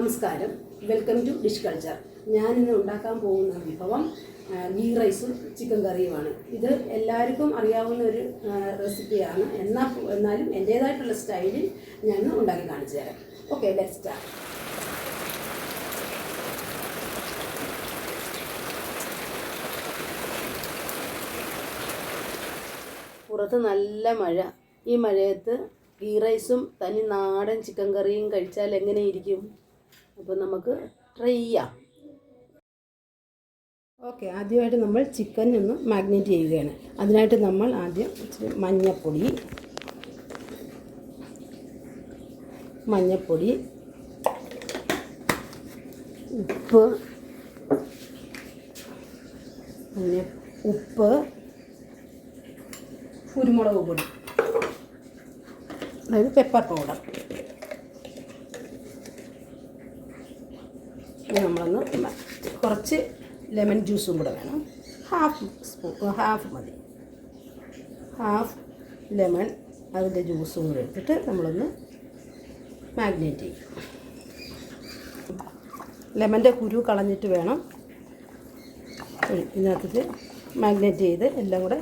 നമസ്കാരം, welcome to dish culture. ഞാനിന്ന് ഉണ്ടാക്കാൻ പോകുന്ന വിഭവം ഗീ റൈസും ചിക്കൻ കറിയുമാണ്. ഇത് എല്ലാവർക്കും അറിയാവുന്ന ഒരു റെസിപ്പിയാണ്. എന്നാലും എൻ്റേതായിട്ടുള്ള സ്റ്റൈലിൽ ഞാൻ ഉണ്ടാക്കി കാണിച്ചു തരാം. Okay, let's start. പുറത്ത് നല്ല മഴ. ഈ മഴയത്ത് ഗീ റൈസും തനി നാടൻ ചിക്കൻ കറിയും കഴിച്ചാൽ എങ്ങനെ ഇരിക്കും? അപ്പോൾ നമുക്ക് ട്രൈ ചെയ്യാം. ഓക്കെ, ആദ്യമായിട്ട് നമ്മൾ ചിക്കൻ ഒന്ന് മാഗ്നേറ്റ് ചെയ്യുകയാണ്. അതിനായിട്ട് നമ്മൾ ആദ്യം ഇച്ചിരി മഞ്ഞൾപ്പൊടി, ഉപ്പ്, കുരുമുളക് പൊടി, അതായത് പെപ്പർ പൗഡർ. നമ്മളൊന്ന് കുറച്ച് ലെമൺ ജ്യൂസും കൂടെ വേണം. ഹാഫ് മതി. ഹാഫ് ലെമൺ, അതിൻ്റെ ജ്യൂസും കൂടെ എടുത്തിട്ട് നമ്മളൊന്ന് മാഗ്നേറ്റ് ചെയ്യും. ലെമൻ്റെ കുരു കളഞ്ഞിട്ട് വേണം ഇതിനകത്തിട്ട് മാഗ്നേറ്റ് ചെയ്ത് എല്ലാം കൂടെ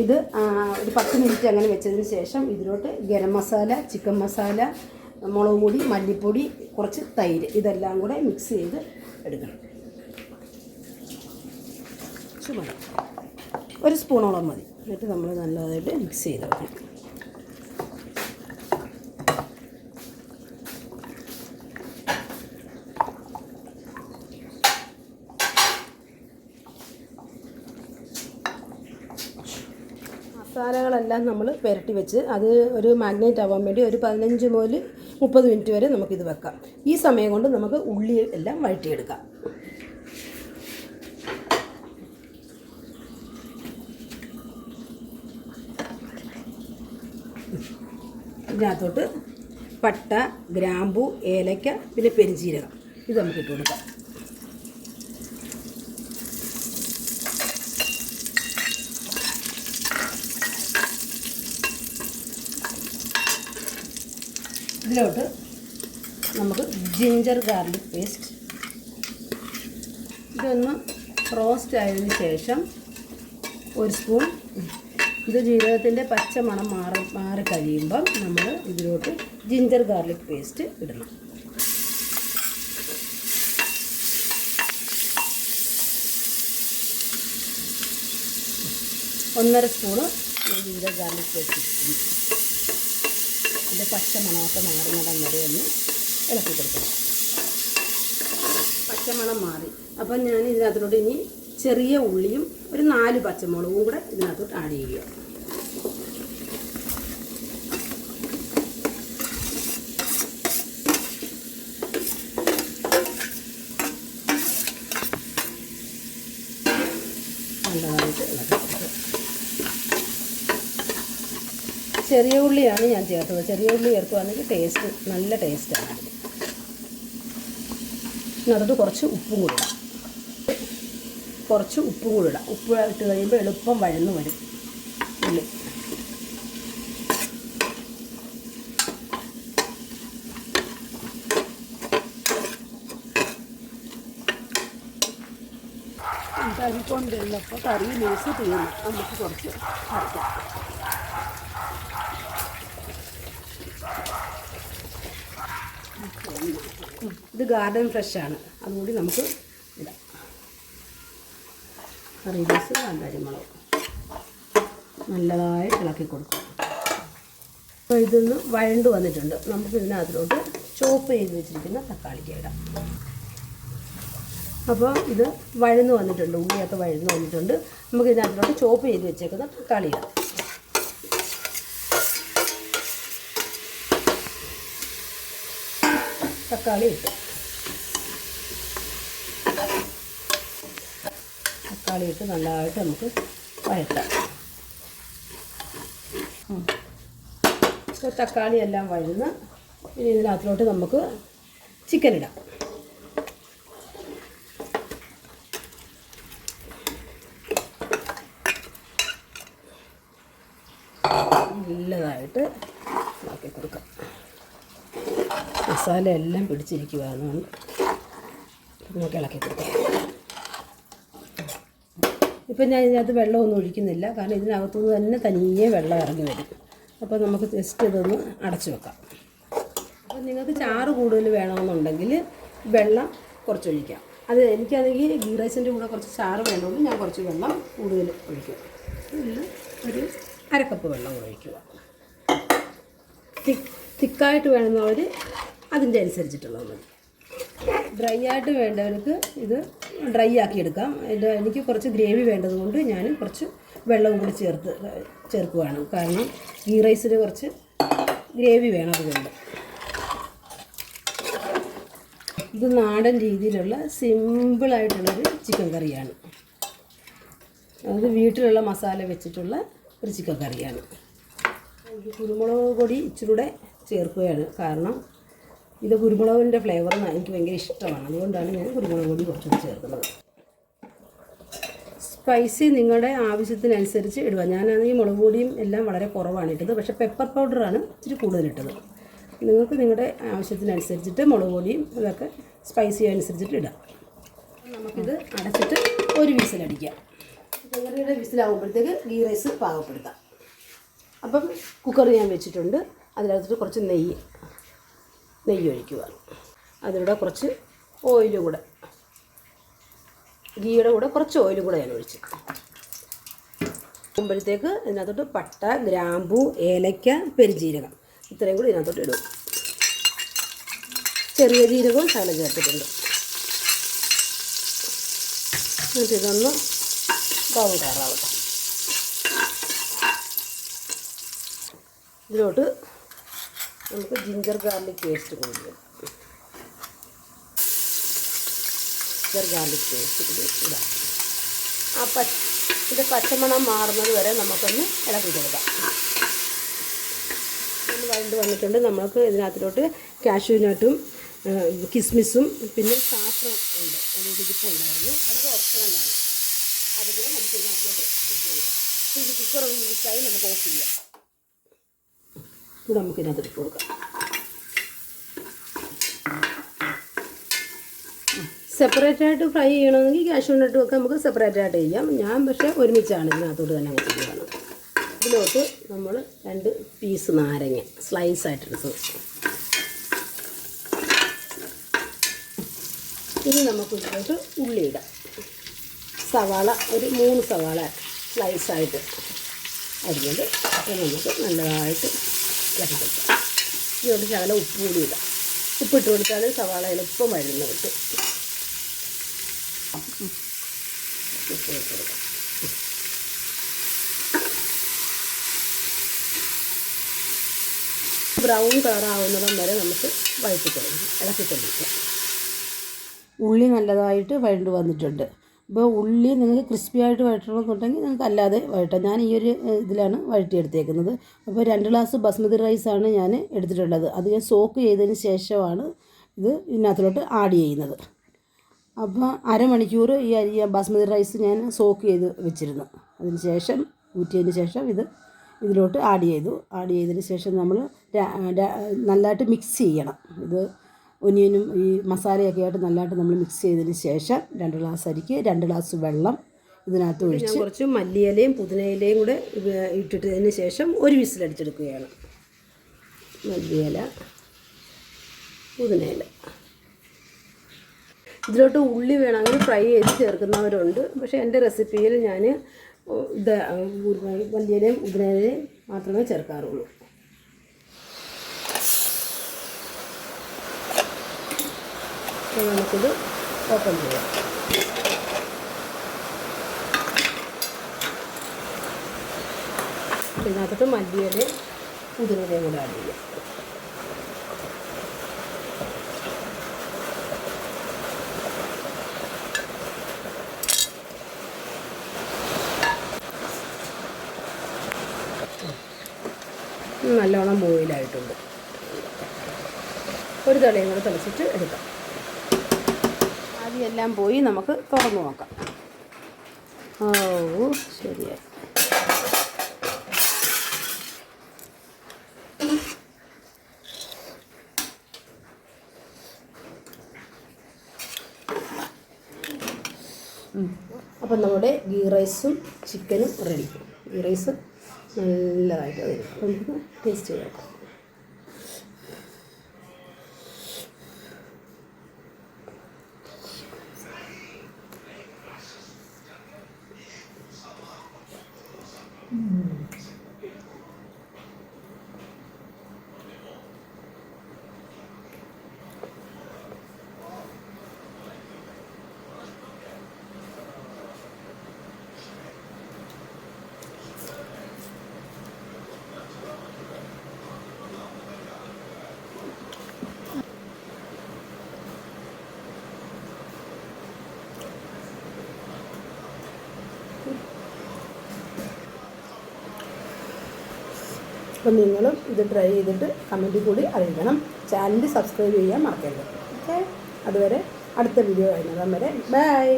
ഇത് ഒരു 10 മിനിറ്റ് അങ്ങനെ വെച്ചതിന് ശേഷം ഇതിലോട്ട് ഗരം മസാല, ചിക്കൻ മസാല, മുളക് പൊടി, മല്ലിപ്പൊടി, കുറച്ച് തൈര്, ഇതെല്ലാം കൂടെ മിക്സ് ചെയ്ത് എടുക്കണം. മതി, ഒരു സ്പൂണോളം മതി. എന്നിട്ട് നമ്മൾ നല്ലതായിട്ട് മിക്സ് ചെയ്ത് വെക്കണം. മസാലകളെല്ലാം നമ്മൾ പുരട്ടി വെച്ച് അത് ഒരു മാഗ്നേറ്റ് ആവാൻ വേണ്ടി ഒരു 15 മുതൽ 30 മിനിറ്റ് വരെ നമുക്കിത് വെക്കാം. ഈ സമയം കൊണ്ട് നമുക്ക് ഉള്ളി എല്ലാം വഴറ്റിയെടുക്കാം. ഇതിനകത്തോട്ട് പട്ട, ഗ്രാമ്പു, ഏലക്ക, പിന്നെ പെരുംജീരകം, ഇത് നമുക്ക് ഇട്ട് കൊടുക്കാം. ഇതിലോട്ട് നമുക്ക് ജിഞ്ചർ ഗാർലിക് പേസ്റ്റ്, ഇതൊന്ന് റോസ്റ്റ് ആയതിന് ശേഷം ഒരു സ്പൂൺ, ഇത് ജീരകത്തിൻ്റെ പച്ച മണം മാറി കഴിയുമ്പം നമ്മൾ ഇതിലോട്ട് ജിഞ്ചർ ഗാർലിക് പേസ്റ്റ് ഇടണം. ഒന്നര സ്പൂണ് ജിഞ്ചർ ഗാർലിക് പേസ്റ്റ് ഇട്ടിട്ടുണ്ട്. ഇതിൻ്റെ പച്ച മണമൊക്കെ മാറുന്നിടം വരെ ഒന്ന് ഇളക്കി കൊടുക്കണം. പച്ചമണം മാറി. അപ്പം ഞാൻ ഇതിനകത്തോട്ട് ഇനി ചെറിയ ഉള്ളിയും ഒരു 4 പച്ചമുളകും കൂടെ ഇതിനകത്തോട്ട് ആഡ് ചെയ്യുക. നല്ലതായിട്ട് ഇളക്കി കൊടുക്കുക. ചെറിയ ഉള്ളിയാണ് ഞാൻ ചേർത്തത്. ചെറിയ ഉള്ളി ചേർക്കുകയാണെങ്കിൽ നല്ല ടേസ്റ്റാണ് അതിൽ. അതിനകത്തോട്ട് കുറച്ച് ഉപ്പും കൂടി ഇടാം. ഉപ്പ് ഇട്ട് കഴിയുമ്പോൾ എളുപ്പം വഴന്ന് വരും ഉള്ളി. കഴിക്കൊണ്ടിരുന്നപ്പോൾ കറി ലൂസ് തീർന്നു. നമുക്ക് കുറച്ച് അരയ്ക്കാം. ഇത് ഗാർഡൻ ഫ്രഷാണ്, അതുകൂടി നമുക്ക് ഇടാം. കറി ലീവ്സ്, കാന്താരിമുളക് നല്ലതായിട്ട് ഇളക്കി കൊടുക്കുക. അപ്പോൾ ഇതൊന്ന് വഴണ്ട് വന്നിട്ടുണ്ട്. നമുക്ക് ഇതിനകത്തിലോട്ട് ചോപ്പ് ചെയ്ത് വെച്ചിരിക്കുന്ന തക്കാളിക്ക് ഇടാം. അപ്പോൾ ഇത് വഴന്ന് വന്നിട്ടുണ്ട്, ഉള്ളിയൊക്കെ വഴന്ന് വന്നിട്ടുണ്ട്. നമുക്ക് ഇതിനകത്തിലോട്ട് ചോപ്പ് ചെയ്ത് വെച്ചേക്കുന്ന തക്കാളി ഇടാം. തക്കാളി ഇട്ട് നല്ലതായിട്ട് നമുക്ക് വഴറ്റാം. ഇപ്പോൾ തക്കാളി എല്ലാം വഴന്ന് ഇനി ഇതിനകത്തിലോട്ട് നമുക്ക് ചിക്കൻ ഇടാം. നല്ലതായിട്ട് ഇളക്കി കൊടുക്കാം. മസാല എല്ലാം പിടിച്ചിരിക്കുകയാണ്. നമുക്ക് ഇളക്കി കൊടുക്കാം. ഇപ്പം ഞാൻ ഇതിനകത്ത് വെള്ളമൊന്നും ഒഴിക്കുന്നില്ല, കാരണം ഇതിനകത്തുനിന്ന് തന്നെ തനിയെ വെള്ളം ഇറങ്ങി വരും. അപ്പോൾ നമുക്ക് ജസ്റ്റ് ഇതൊന്ന് അടച്ചു വെക്കാം. അപ്പോൾ നിങ്ങൾക്ക് ചാറ് കൂടുതൽ വേണമെന്നുണ്ടെങ്കിൽ വെള്ളം കുറച്ചൊഴിക്കാം. അത് എനിക്കാണെങ്കിൽ ഗീ റൈസിൻ്റെ കൂടെ കുറച്ച് ചാറ് വേണമെങ്കിൽ ഞാൻ കുറച്ച് വെള്ളം കൂടുതൽ ഒഴിക്കും. ഇതിൽ ഒരു അരക്കപ്പ് വെള്ളം കൂടെ ഒഴിക്കുക. തിക്കായിട്ട് വേണമെന്നവർ അതിൻ്റെ അനുസരിച്ചിട്ടുള്ളത് മതി. ഡ്രൈ ആയിട്ട് വേണ്ടവർക്ക് ഇത് ഡ്രൈ ആക്കി എടുക്കാം. എനിക്ക് കുറച്ച് ഗ്രേവി വേണ്ടതുകൊണ്ട് ഞാൻ കുറച്ച് വെള്ളവും കൂടി ചേർക്കുവാണ്. കാരണം ഗീ റൈസിന് കുറച്ച് ഗ്രേവി വേണം. അതുകൊണ്ട് ഇത് നാടൻ രീതിയിലുള്ള സിമ്പിളായിട്ടുള്ളൊരു ചിക്കൻ കറിയാണ്. അത് വീട്ടിലുള്ള മസാല വെച്ചിട്ടുള്ള ഒരു ചിക്കൻ കറിയാണ്. കുരുമുളക് പൊടി ഇച്ചിരൂടെ ചേർക്കുകയാണ്. കാരണം ഇത് കുരുമുളകിൻ്റെ ഫ്ലേവർ എനിക്ക് ഭയങ്കര ഇഷ്ടമാണ്. അതുകൊണ്ടാണ് ഞാൻ കുരുമുളക് പൊടി കുറച്ചുകൂടി ചേർക്കുന്നത്. സ്പൈസി നിങ്ങളുടെ ആവശ്യത്തിനനുസരിച്ച് ഇടുക. ഞാനാണെങ്കിൽ മുളക് പൊടിയും എല്ലാം വളരെ കുറവാണ് ഇട്ടത്. പക്ഷേ പെപ്പർ പൗഡറാണ് ഇച്ചിരി കൂടുതലിട്ടത്. നിങ്ങൾക്ക് നിങ്ങളുടെ ആവശ്യത്തിനനുസരിച്ചിട്ട് മുളക് പൊടിയും ഇതൊക്കെ സ്പൈസി അനുസരിച്ചിട്ട് ഇടാം. നമുക്കിത് അടച്ചിട്ട് ഒരു വിസിലടിക്കാം. കറിയുടെ വിസിലാകുമ്പോഴത്തേക്ക് ഗീ റൈസ് പാകപ്പെടുത്താം. അപ്പം കുക്കർ ഞാൻ വെച്ചിട്ടുണ്ട്. അതിനകത്തിട്ട് കുറച്ച് നെയ്യ് ഒഴിക്കുക. അതിലൂടെ കുറച്ച് ഓയിലും കൂടെ, ഗീയുടെ കൂടെ കുറച്ച് ഓയിലും കൂടെ ഞാൻ ഒഴിച്ച് ആകുമ്പോഴത്തേക്ക് ഇതിനകത്തോട്ട് പട്ട, ഗ്രാമ്പൂ, ഏലക്ക, പെരുംജീരകം ഇത്രയും കൂടി ഇതിനകത്തോട്ട് ഇടും. ചെറിയ ജീരകവും ശകലം ചേർത്തിട്ടുണ്ട്. എന്നിട്ട് ഇതൊന്ന് ബ്രൗൺ കളറാവട്ടെ. ഇതിലോട്ട് നമുക്ക് ജിഞ്ചർ ഗാർലിക് പേസ്റ്റ് കൊണ്ടുവരും. ജിഞ്ചർ ഗാർലിക് പേസ്റ്റ് കൂടി ഇടാം. ഇതിൻ്റെ പച്ചമണം മാറുന്നത് വരെ നമുക്കൊന്ന് ഇളക്കി കൊടുക്കാം. ഒന്ന് വഴണ്ട് വന്നിട്ടുണ്ട്. നമുക്ക് ഇതിനകത്തിലോട്ട് കാഷ്യൂനട്ടും കിസ്മിസും പിന്നെ സാഫ്രോൺ ഉണ്ട്. അതൊരു ഇതിപ്പോൾ ഉണ്ടായിരുന്നു. അതൊക്കെ ഓപ്ഷണലാണ്. അതുകൂടെ നമുക്ക് ഇതിനകത്തിലോട്ട് ഇട്ട് കൊടുക്കാം. ഇത് കുക്കർ ഒന്ന് വിളിച്ചായി നമുക്ക് ഓഫ് ചെയ്യാം. ഇത് നമുക്ക് ഇതിനകത്ത് ഇട്ട് കൊടുക്കാം. സെപ്പറേറ്റായിട്ട് ഫ്രൈ ചെയ്യണമെങ്കിൽ കാഷ്യൂനട്ടും ഒക്കെ നമുക്ക് സെപ്പറേറ്റായിട്ട് ചെയ്യാം. ഞാൻ പക്ഷേ ഒരുമിച്ചാണ് ഇതിനകത്തോട്ട് തന്നെ ചെയ്യുന്നത്. ഇതിലോട്ട് നമ്മൾ 2 പീസ് നാരങ്ങ സ്ലൈസായിട്ടെടുത്ത് ഇനി നമുക്ക് ഇതിലോട്ട് ഉള്ളിയിടാം. സവാള ഒരു 3 സവാള സ്ലൈസായിട്ട് അരിഞ്ഞത്. അപ്പോൾ നമുക്ക് നല്ലതായിട്ട് ഇളക്കി കൊടുക്കാം. ഇതിലോട്ട് ശകലം ഉപ്പ് കൂടി ഇടാം. ഉപ്പിട്ട് കൊടുത്താൽ സവാള എളുപ്പം വഴന്ന് കിട്ടും. ഉപ്പ് ഇട്ട് കൊടുക്കാം. ബ്രൗൺ കളറാവുന്നിടം വരെ നമുക്ക് വഴറ്റിക്കൊടുക്കാം, ഇളക്കിക്കൊണ്ടിരിക്കാം. ഉള്ളി നല്ലതായിട്ട് വഴണ്ട് വന്നിട്ടുണ്ട്. ഇപ്പോൾ ഉള്ളി നിങ്ങൾക്ക് ക്രിസ്പി ആയിട്ട് വഴറ്റണമെന്നുണ്ടെങ്കിൽ നിങ്ങൾക്ക് അല്ലാതെ വഴറ്റാം. ഞാൻ ഈ ഒരു ഇതിലാണ് വഴറ്റിയെടുത്തേക്കുന്നത്. അപ്പോൾ 2 ഗ്ലാസ് ബസ്മതി റൈസാണ് ഞാൻ എടുത്തിട്ടുള്ളത്. അത് ഞാൻ സോക്ക് ചെയ്തതിന് ശേഷമാണ് ഇത് ഇതിനകത്തിലോട്ട് ആഡ് ചെയ്യുന്നത്. അപ്പോൾ അരമണിക്കൂർ ഈ ബസ്മതി റൈസ് ഞാൻ സോക്ക് ചെയ്ത് വെച്ചിരുന്നു. അതിന് ശേഷം ഊറ്റിയതിന് ശേഷം ഇതിലോട്ട് ആഡ് ചെയ്തതിന് ശേഷം നമ്മൾ നല്ലതായിട്ട് മിക്സ് ചെയ്യണം. ഇത് ഒനിയനും ഈ മസാലയൊക്കെ ആയിട്ട് നല്ലതായിട്ട് നമ്മൾ മിക്സ് ചെയ്തതിന് ശേഷം 2 ഗ്ലാസ് അരിക്ക് 2 ഗ്ലാസ് വെള്ളം ഇതിനകത്ത് ഒഴിച്ച് കുറച്ച് മല്ലിയിലയും പുതിനയിലയും കൂടെ ഇട്ടിട്ടതിന് ശേഷം ഒരു വിസിലടിച്ചെടുക്കുകയാണ്. മല്ലിയില, പുതിനയില. ഇതിലോട്ട് ഉള്ളി വേണമെങ്കിൽ ഫ്രൈ ചെയ്ത് ചേർക്കുന്നവരുണ്ട്. പക്ഷേ എൻ്റെ റെസിപ്പിയിൽ ഞാൻ മല്ലിയിലയും പുതിനയിലയും മാത്രമേ ചേർക്കാറുള്ളൂ. അപ്പോൾ നമുക്കിത് ഓപ്പൺ ചെയ്യാം. ഇതിനകത്തോട്ട് മല്ലിയിലയും പുതിനയിലയും കൂടെ ആഡ് ചെയ്യാം. നല്ലോണം ബോയിലായിട്ടുണ്ട്. ഒരു തലയും കൂടെ തിളച്ചിട്ട് എടുക്കാം. ആദ്യം എല്ലാം പോയി നമുക്ക് തുറന്നു നോക്കാം. ഓ ശരിയായി. അപ്പം നമ്മുടെ ഗീ റൈസും ചിക്കനും റെഡി. ഗീ റൈസ് നല്ലതായിട്ട് വരും. അപ്പം നമുക്ക് ടേസ്റ്റ് ചെയ്ത് നോക്കാം. അപ്പം നിങ്ങളും ഇത് ട്രൈ ചെയ്തിട്ട് കമൻറ്റിൽ കൂടി അറിയിക്കണം. ചാനൽ സബ്സ്ക്രൈബ് ചെയ്യാൻ മറക്കരുത്. ഓക്കെ, അതുവരെ അടുത്ത വീഡിയോ വരുന്നത് വരെ ബൈ.